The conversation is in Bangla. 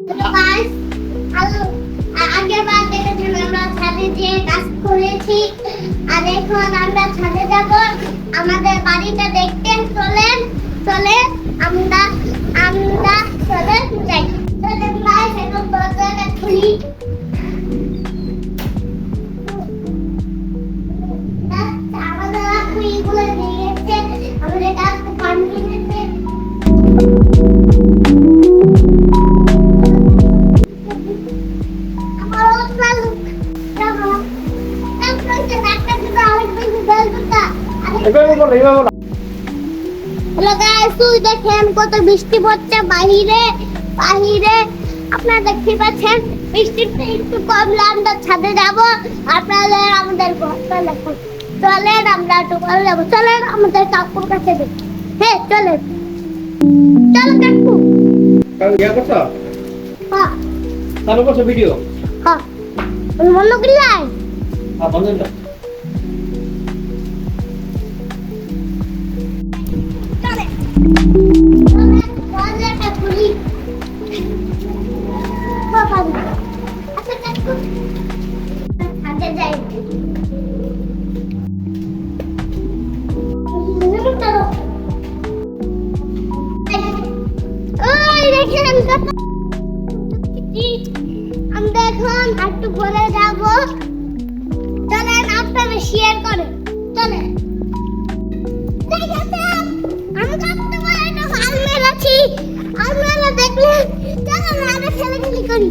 গাইস আগের বার দেখেছেন আমরা ছাদে যে কাজ করেছি আর এখন আমরা ছাদে যাব আমাদের বাড়িটা দেখতে চলেন আমরা চলে যাই চলেন গাইস এখন দরজাটা খুলি আমাদের খুইগুলো নিয়ে গেছে আমাদের কাছে পানি নিয়েছে হ্যালো গাইস তুই দেখেন কত বৃষ্টি পড়ছে বাহিরে আপনারা দেখতে পাচ্ছেন বৃষ্টিটা একটু কমলে আমরা ছাদে যাব আপনারা আমাদের ঘরটা দেখুন চলেন আমরা একটু ঘরে যাবো চলেন আমাদের কাকুর কাছে দেখি হ্যাঁ চলেন চল কাকু ইয়া করছো? হ্যাঁ চালু করছো ভিডিও? হ্যাঁ বন্ধ করলাই হ্যাঁ বন্ধ করো। দরজাটা খুলি বাবা আচ্ছা কাকু ছাদে যাই ওই দেখেন আমরা এখন একটু ঘুরে যাব চলেন আপনারা শেয়ার করেন চলেন আমি কাটতে পারি না আলমের আছি আলমেরা দেখলেন চলেন আমরা খেলাখেলি করি